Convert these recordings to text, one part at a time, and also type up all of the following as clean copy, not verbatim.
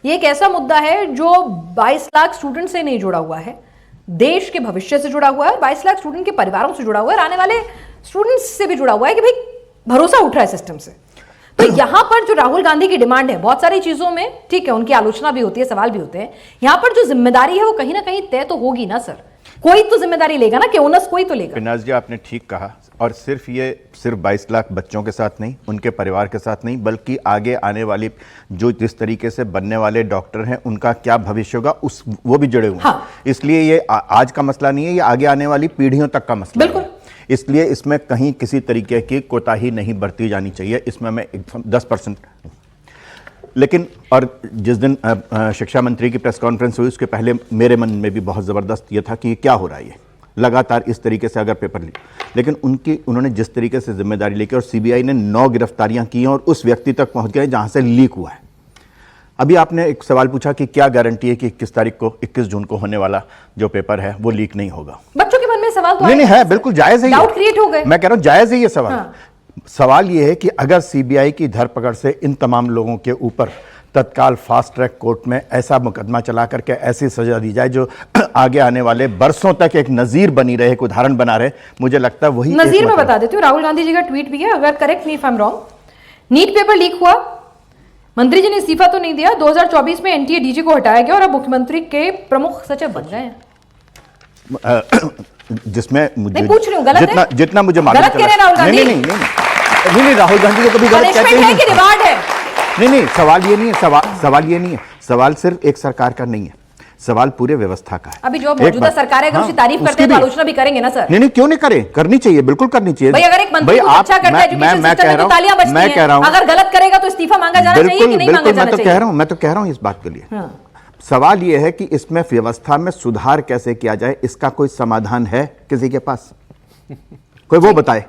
ये एक ऐसा मुद्दा है जो 22 लाख स्टूडेंट से नहीं जुड़ा हुआ है, देश के भविष्य से जुड़ा हुआ है, 22 लाख स्टूडेंट के परिवारों से जुड़ा हुआ है, आने वाले स्टूडेंट्स से भी जुड़ा हुआ है कि भाई भरोसा उठ रहा है सिस्टम से। तो यहां पर जो राहुल गांधी की डिमांड है, बहुत सारी चीजों में ठीक है, उनकी आलोचना भी होती है, सवाल भी होते हैं, यहां पर जो जिम्मेदारी है वो कहीं ना कहीं तय तो होगी ना सर, कोई तो जिम्मेदारी लेगा ना, कि ओनर्स कोई तो लेगा। पिनाज जी, आपने ठीक कहा, और सिर्फ 22 लाख बच्चों के साथ नहीं, उनके परिवार के साथ नहीं, बल्कि आगे आने वाली जो जिस तरीके से बनने वाले डॉक्टर हैं उनका क्या भविष्य होगा वो भी जुड़े हुए हैं। हाँ। इसलिए ये आज का मसला नहीं है, ये आगे आने वाली पीढ़ियों तक का मसला है। बिल्कुल। इसलिए इसमें कहीं किसी तरीके की कोताही नहीं बरती जानी चाहिए, इसमें मैं 10%। लेकिन और जिस दिन शिक्षा मंत्री की प्रेस कॉन्फ्रेंस हुई उसके पहले मेरे मन में भी बहुत ज़बरदस्त ये था कि ये क्या हो रहा है, ये लगातार इस तरीके से अगर पेपर लीक, लेकिन उन्होंने जिस तरीके से जिम्मेदारी लेकर और सीबीआई ने 9 गिरफ्तारियां की हैं और उस व्यक्ति तक पहुंच गए जहां से लीक हुआ है। अभी आपने एक सवाल पूछा कि क्या गारंटी है कि 21 जून को होने वाला जो पेपर है वो लीक नहीं होगा। बच्चों के मन में सवाल तो नहीं है, बिल्कुल जायज है, डाउट क्रिएट हो गए। मैं कह रहा हूं जायज है ये सवाल। हाँ। सवाल ये है कि अगर सीबीआई की धरपकड़ से इन तमाम लोगों के ऊपर तत्काल फास्ट ट्रैक कोर्ट में ऐसा मुकदमा चला करके ऐसी सजा दी जाए जो आगे आने वाले बरसों तक एक नजीर बनी रहे, एक उदाहरण बना रहे, मुझे लगता है वही नजीर। मैं बता देती हूँ, राहुल गांधी जी का ट्वीट भी है, अगर correct me if I am wrong. NEET paper leak हुआ, मंत्री जी ने इस्तीफा तो नहीं दिया, 2024 में एनटीए डीजी को हटाया गया और अब मुख्यमंत्री के प्रमुख सचिव बन गए हैं। जिसमें मुझे पूछ रही हूँ, गलत जितना मुझे मालूम गलत कह रहे हैं राहुल गांधी। नहीं, राहुल गांधी को कभी गलत कहते हैं कि रिवार्ड है। नहीं, सवाल ये नहीं है, सवाल सिर्फ एक सरकार का नहीं है, सवाल पूरे व्यवस्था का है। अभी जो मौजूदा सरकार है, अगर उसकी तारीफ करते हैं तो आलोचना भी करेंगे ना सर? नहीं, क्यों नहीं करें, करनी चाहिए, बिल्कुल करनी चाहिए भाई। अगर एक मंत्री कुछ अच्छा करता है एजुकेशन सिस्टम में तो तालियां बजती हैं। कह रहा हूं, अगर गलत करेगा तो इस्तीफा मांगा जाना चाहिए कि नहीं मांगा जाना चाहिए? मैं तो कह रहा हूं इस बात के लिए। सवाल यह है कि इसमें व्यवस्था में सुधार कैसे किया जाए, इसका कोई समाधान है किसी के पास? कोई वो बताए,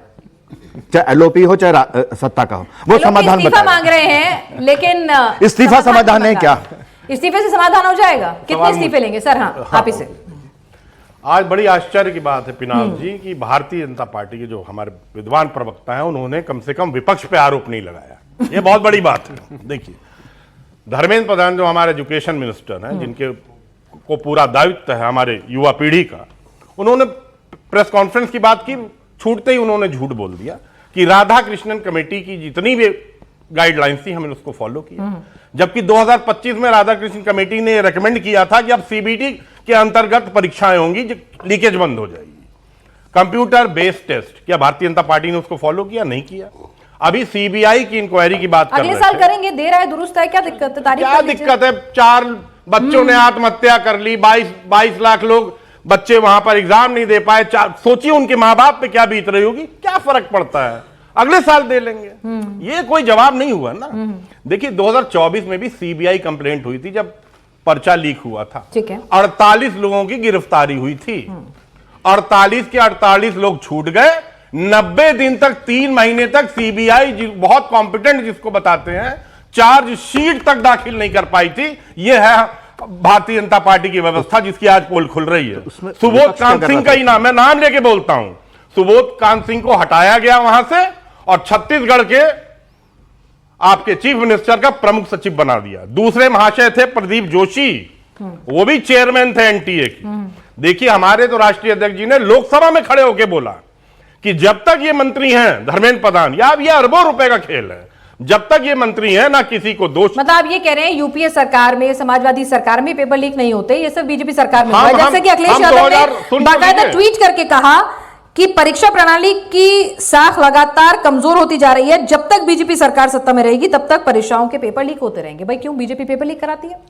चाहे एलओपी हो चाहे सत्ता का हो, वो समाधान बताए। मांग रहे हैं, लेकिन इस्तीफा समाधान है क्या? इस्तीफे से समाधान हो जाएगा? कितने इस्तीफे लेंगे सर? हाँ, आप इसे। आज बड़ी आश्चर्य की बात है पिनाक जी कि भारतीय जनता पार्टी के जो हमारे विद्वान प्रवक्ता हैं उन्होंने कम से कम विपक्ष पे आरोप नहीं लगाया। ये बहुत बड़ी बात है। देखिए, धर्मेंद्र प्रधान जो हमारे एजुकेशन मिनिस्टर हैं, जिनके को पूरा दायित्व है हमारे युवा पीढ़ी का, उन्होंने प्रेस कॉन्फ्रेंस की बात की, छूटते ही उन्होंने झूठ बोल दिया कि राधा कृष्णन कमेटी की जितनी भी गाइडलाइंस थी हमने उसको फॉलो किया, जबकि 2025 में राधा कृष्णन कमेटी ने रेकमेंड किया था कि अब सीबीटी के अंतर्गत परीक्षाएं होंगी, लीकेज बंद हो जाएगी। कंप्यूटर बेस्ड टेस्ट, क्या भारतीय जनता पार्टी ने उसको फॉलो किया? नहीं किया। अभी सीबीआई की इंक्वायरी की बात कर रहे अगले साल करेंगे, दे रहा है, दुरुस्त है, क्या दिक्कत है? क्या दिक्कत है? 4 बच्चों ने आत्महत्या कर ली, 22 लाख लोग बच्चे वहां पर एग्जाम नहीं दे पाए। सोचिए उनके मां बाप पे क्या बीत रही होगी, क्या फर्क पड़ता है? अगले साल दे लेंगे। ये कोई जवाब नहीं हुआ ना। देखिए, 2024 में भी सीबीआई कंप्लेंट हुई थी जब पर्चा लीक हुआ था। ठीक है। 48 लोगों की गिरफ्तारी हुई थी, 48 के 48 लोग छूट गए। 90 दिन तक, 3 महीने तक सीबीआई बहुत कॉम्पिटेंट जिसको बताते हैं, चार्जशीट तक दाखिल नहीं कर पाई थी। यह है भारतीय जनता पार्टी की व्यवस्था जिसकी आज पोल खुल रही है। सुबोध कांत सिंह का ही नाम, मैं नाम लेके बोलता हूं, सुबोध कांत सिंह को हटाया गया वहां से और छत्तीसगढ़ के आपके चीफ मिनिस्टर का प्रमुख सचिव बना दिया। दूसरे महाशय थे प्रदीप जोशी, वो भी चेयरमैन थे एनटीए की। देखिए, हमारे तो राष्ट्रीय अध्यक्ष जी ने लोकसभा में खड़े होकर बोला कि जब तक ये मंत्री हैं धर्मेंद्र प्रधान, या अब ये अरबों रुपए का खेल है, जब तक ये मंत्री हैं ना किसी को दोष। मतलब आप ये कह रहे हैं यूपीए सरकार में, समाजवादी सरकार में पेपर लीक नहीं होते, ये सब बीजेपी सरकार में हुआ। जैसे कि अखिलेश यादव ने बाकायदा ट्वीट करके कहा कि परीक्षा प्रणाली की साख लगातार कमजोर होती जा रही है, जब तक बीजेपी सरकार सत्ता में रहेगी तब तक परीक्षाओं के पेपर लीक होते रहेंगे। भाई क्यों बीजेपी पेपर लीक कराती है?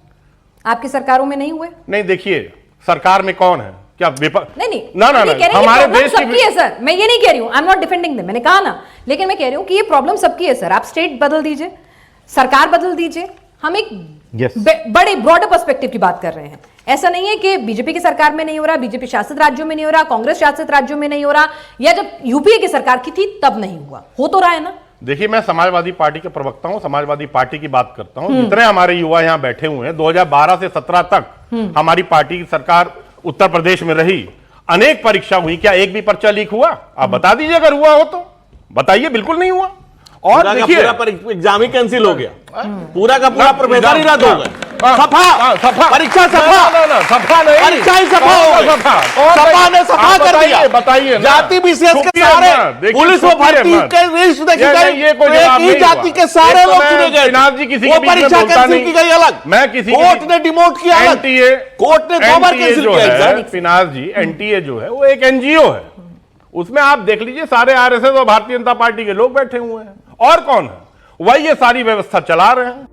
आपकी सरकारों में नहीं हुए? नहीं, देखिए, सरकार में कौन है? क्या नहीं, ना हमारे देश की है सर। मैं ये नहीं कह रही हूं, I am not defending them, मैंने कहा ना, लेकिन मैं कह रही हूं कि ये प्रॉब्लम सबकी है सर। आप स्टेट बदल दीजिए, सरकार बदल दीजिए, हम एक बड़े ब्रॉडर पर्सपेक्टिव की बात कर रहे हैं। ऐसा नहीं है कि बीजेपी की सरकार में नहीं हो रहा, बीजेपी शासित राज्यों में नहीं हो रहा, कांग्रेस शासित राज्यों में नहीं हो रहा, या जब यूपीए की सरकार की थी तब नहीं हुआ, हो तो रहा है ना। देखिए, मैं समाजवादी पार्टी के प्रवक्ता हूं, समाजवादी पार्टी की बात करता हूं। जितने हमारे युवा यहां बैठे हुए हैं, 2012 से 17 तक हमारी पार्टी की सरकार उत्तर प्रदेश में रही, अनेक परीक्षा हुई, क्या एक भी पर्चा लीक हुआ? आप बता दीजिए, अगर हुआ हो तो बताइए। बिल्कुल नहीं हुआ। और पूरा का देखिए पूरा एग्जाम ही कैंसिल हो गया, पूरा का पूरा प्रोफेसर ही रद्द हो गए। सफा परीक्षा सफा, सफा नहीं, परीक्षा ही सफा हो गई। सपा ने सफा कर दिया। बताइए ना। जाति विशेष के छुपिए सारे ना, देखिए, पुलिस में छुपिए भर्ती मत। के लिस्ट देखी ये गई, कोई एक जवाब ही नहीं जाति हुआ। के सारे एक लोग मैं चुने गए। विनाश जी किसी वो के बीच में परीक्षा बोलता कैंसिल नहीं। की गई अलग, मैं किसी के कोर्ट बीच- ने डिमोट किया अलग, एनटीए कोर्ट ने 2 बार कैंसिल जो किया है एग्जाम। फिनाज जी, एनटीए जो है वो एक एनजीओ है, उसमें आप देख लीजिए सारे आरएसएस और भारतीय जनता पार्टी के लोग बैठे हुए हैं, और कौन है, वही ये सारी व्यवस्था चला रहे हैं।